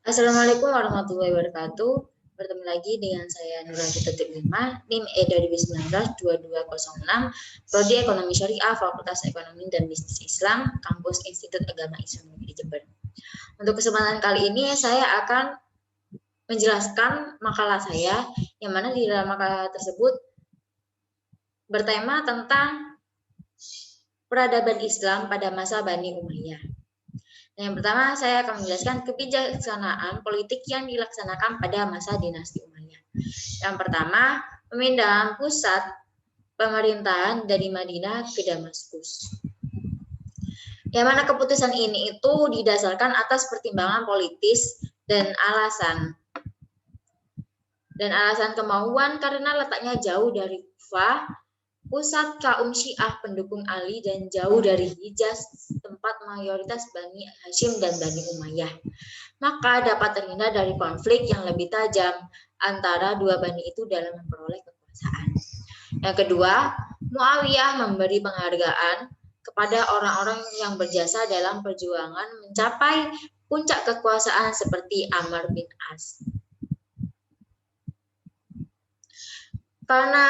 Assalamualaikum warahmatullahi wabarakatuh. Bertemu lagi dengan saya Nurhayati 5, NIM E 2019-2206, Prodi Ekonomi Syariah, Fakultas Ekonomi dan Bisnis Islam, Kampus Institut Agama Islam Negeri Jember. Untuk kesempatan kali ini saya akan menjelaskan makalah saya, yang mana di dalam makalah tersebut bertema tentang peradaban Islam pada masa Bani Umayyah. Yang pertama, saya akan menjelaskan kebijaksanaan politik yang dilaksanakan pada masa dinasti Umayyah. Yang pertama, pemindahan pusat pemerintahan dari Madinah ke Damaskus. Yang mana keputusan ini itu didasarkan atas pertimbangan politis dan alasan kemauan karena letaknya jauh dari Kufah, pusat kaum Syiah pendukung Ali, dan jauh dari Hijaz, tempat mayoritas Bani Hashim dan Bani Umayyah. Maka dapat terhindar dari konflik yang lebih tajam antara dua bani itu dalam memperoleh kekuasaan. Yang kedua, Muawiyah memberi penghargaan kepada orang-orang yang berjasa dalam perjuangan mencapai puncak kekuasaan seperti Amr bin As. Karena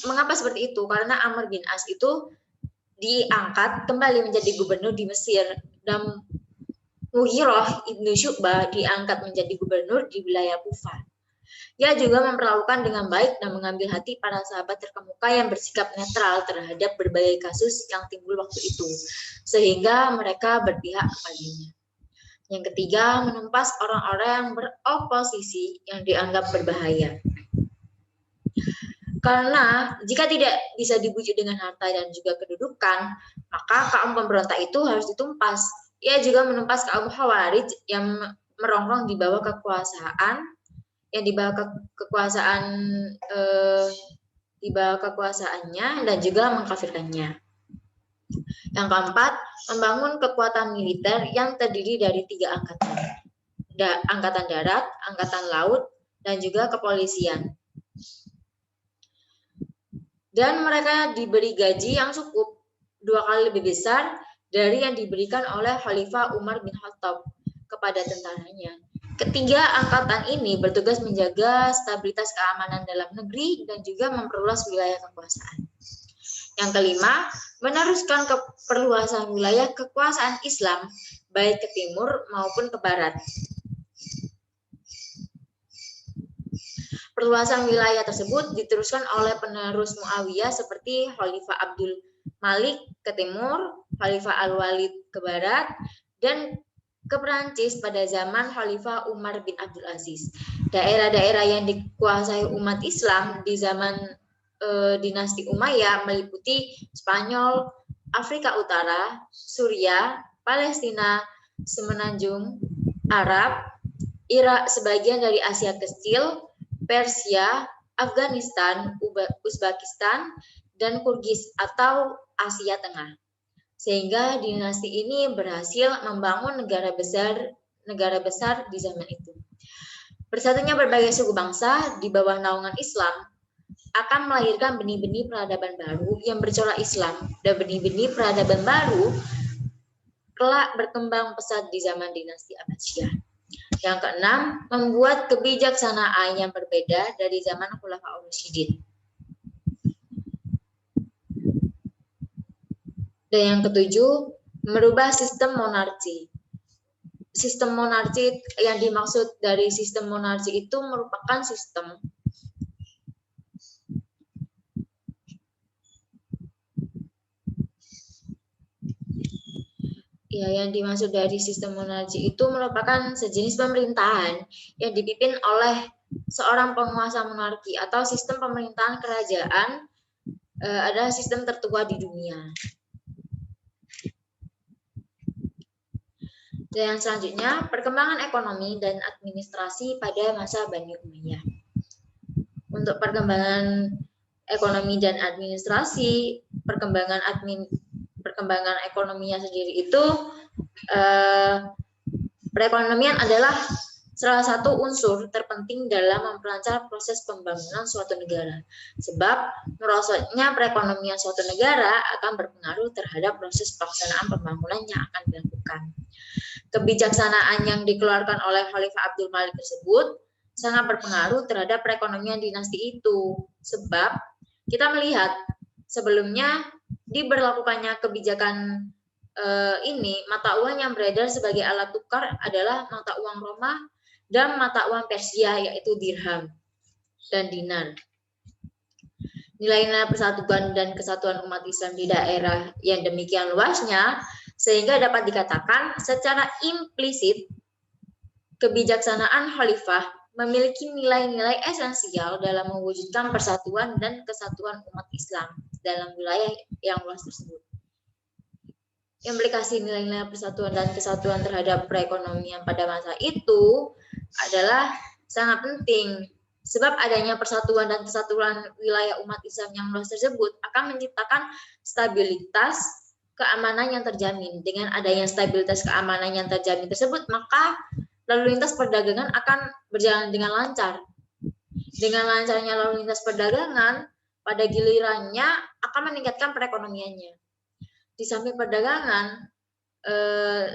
mengapa seperti itu? Karena Amr bin As itu diangkat kembali menjadi gubernur di Mesir, dan Mughirah ibnu Syu'bah diangkat menjadi gubernur di wilayah Kufah. Ia juga memperlakukan dengan baik dan mengambil hati para sahabat terkemuka yang bersikap netral terhadap berbagai kasus yang timbul waktu itu, sehingga mereka berpihak kepadanya. Yang ketiga, menumpas orang-orang yang beroposisi yang dianggap berbahaya. Karena jika tidak bisa dibujuk dengan harta dan juga kedudukan, maka kaum pemberontak itu harus ditumpas. Ia juga menumpas kaum Khawarij yang merongrong di bawah kekuasaan, di bawah kekuasaannya dan juga mengkafirkannya. Yang keempat, membangun kekuatan militer yang terdiri dari 3 angkatan. Angkatan darat, angkatan laut, dan juga kepolisian. Dan mereka diberi gaji yang cukup 2 kali lebih besar dari yang diberikan oleh Khalifah Umar bin Khattab kepada tentaranya. Ketiga angkatan ini bertugas menjaga stabilitas keamanan dalam negeri dan juga memperluas wilayah kekuasaan. Yang kelima, meneruskan perluasan wilayah kekuasaan Islam baik ke timur maupun ke barat. Perluasan wilayah tersebut diteruskan oleh penerus Muawiyah seperti Khalifah Abdul Malik ke timur, Khalifah Al-Walid ke barat, dan ke Perancis pada zaman Khalifah Umar bin Abdul Aziz. Daerah-daerah yang dikuasai umat Islam di zaman dinasti Umayyah meliputi Spanyol, Afrika Utara, Suriah, Palestina, Semenanjung Arab, Irak, sebagian dari Asia Kecil, Persia, Afghanistan, Uzbekistan, dan Kirgiz atau Asia Tengah. Sehingga dinasti ini berhasil membangun negara besar di zaman itu. Bersatunya berbagai suku bangsa di bawah naungan Islam akan melahirkan benih-benih peradaban baru yang bercorak Islam, dan benih-benih peradaban baru kelak berkembang pesat di zaman dinasti Abbasiyah. Yang keenam, membuat kebijaksanaan yang berbeda dari zaman Khulafaur Rasyidin. Dan yang ketujuh, merubah sistem monarki. Sistem monarki yang dimaksud dari sistem monarki itu merupakan sistem yang dimaksud dari sistem monarki itu merupakan sejenis pemerintahan yang dipimpin oleh seorang penguasa monarki atau sistem pemerintahan kerajaan adalah sistem tertua di dunia. Dan yang selanjutnya, perkembangan ekonomi dan administrasi pada masa Bani Umayyah. Untuk perkembangan ekonomi dan administrasi, perkembangan ekonominya sendiri itu, perekonomian adalah salah satu unsur terpenting dalam memperlancar proses pembangunan suatu negara. Sebab merosotnya perekonomian suatu negara akan berpengaruh terhadap proses pelaksanaan pembangunan yang akan dilakukan. Kebijaksanaan yang dikeluarkan oleh Khalifah Abdul Malik tersebut sangat berpengaruh terhadap perekonomian dinasti itu. Sebab kita melihat sebelumnya diberlakukannya kebijakan ini, mata uang yang beredar sebagai alat tukar adalah mata uang Roma dan mata uang Persia, yaitu dirham dan dinar. Nilai-nilai persatuan dan kesatuan umat Islam di daerah yang demikian luasnya, sehingga dapat dikatakan secara implisit kebijaksanaan khalifah memiliki nilai-nilai esensial dalam mewujudkan persatuan dan kesatuan umat Islam dalam wilayah yang luas tersebut. Implikasi nilai-nilai persatuan dan kesatuan terhadap perekonomian pada masa itu adalah sangat penting, sebab adanya persatuan dan kesatuan wilayah umat Islam yang luas tersebut akan menciptakan stabilitas keamanan yang terjamin. Dengan adanya stabilitas keamanan yang terjamin tersebut, maka lalu lintas perdagangan akan berjalan dengan lancar. Dengan lancarnya lalu lintas perdagangan, pada gilirannya akan meningkatkan perekonomiannya. Di samping perdagangan,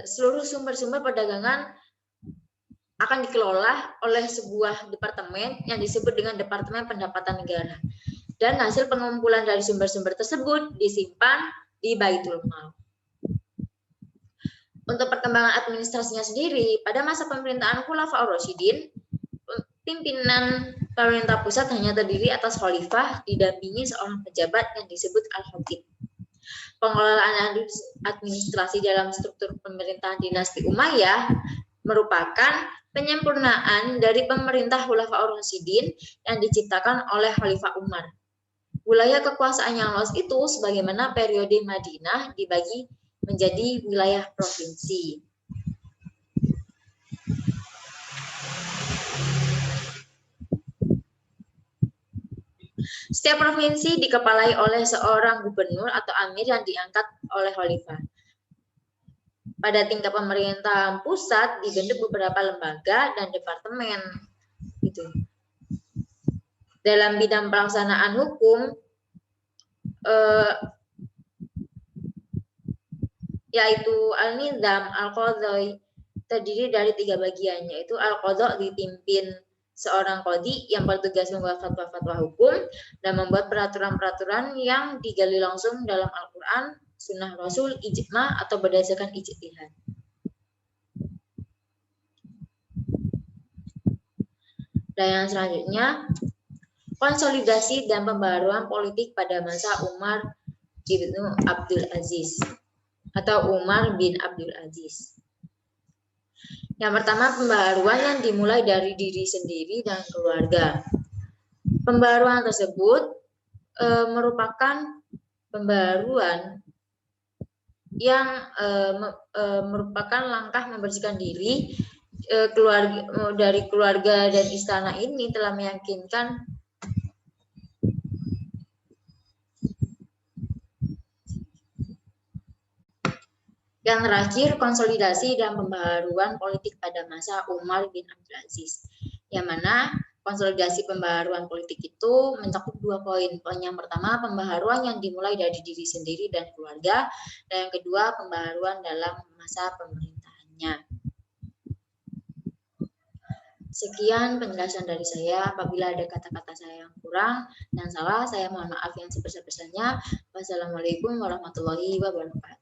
seluruh sumber-sumber perdagangan akan dikelola oleh sebuah departemen yang disebut dengan Departemen Pendapatan Negara. Dan hasil pengumpulan dari sumber-sumber tersebut disimpan di Baitul Mal. Untuk perkembangan administrasinya sendiri, pada masa pemerintahan Khulafaur Rasyidin, pimpinan pemerintah pusat hanya terdiri atas khalifah didampingi seorang pejabat yang disebut Al-Khatib. Pengelolaan administrasi dalam struktur pemerintahan dinasti Umayyah merupakan penyempurnaan dari pemerintah Khulafaur Rasyidin yang diciptakan oleh Khalifah Umar. Wilayah kekuasaan yang luas itu sebagaimana periode Madinah dibagi menjadi wilayah provinsi. Setiap provinsi dikepalai oleh seorang gubernur atau amir yang diangkat oleh khalifah. Pada tingkat pemerintahan pusat dibentuk beberapa lembaga dan departemen. Gitu. Dalam bidang pelaksanaan hukum, yaitu Al-Nizam, Al-Qadha terdiri dari 3 bagian, yaitu Al-Qadha dipimpin seorang qadhi yang bertugas membuat fatwa-fatwa hukum dan membuat peraturan-peraturan yang digali langsung dalam Al-Quran, Sunnah Rasul, ijma atau berdasarkan ijtihad. Dan yang selanjutnya, konsolidasi dan pembaruan politik pada masa Umar bin Abdul Aziz atau Umar bin Abdul Aziz. Yang pertama, pembaruan yang dimulai dari diri sendiri dan keluarga. Pembaruan tersebut merupakan pembaruan yang merupakan langkah membersihkan diri dari keluarga dan istana ini telah meyakinkan yang terakhir, konsolidasi dan pembaharuan politik pada masa Umar bin Abdul Aziz, yang mana konsolidasi pembaharuan politik itu mencakup 2 poin. Poin yang pertama, pembaharuan yang dimulai dari diri sendiri dan keluarga, dan yang kedua, pembaharuan dalam masa pemerintahannya. Sekian penjelasan dari saya. Apabila ada kata-kata saya yang kurang dan salah, saya mohon maaf yang sebesar-besarnya. Wassalamualaikum warahmatullahi wabarakatuh.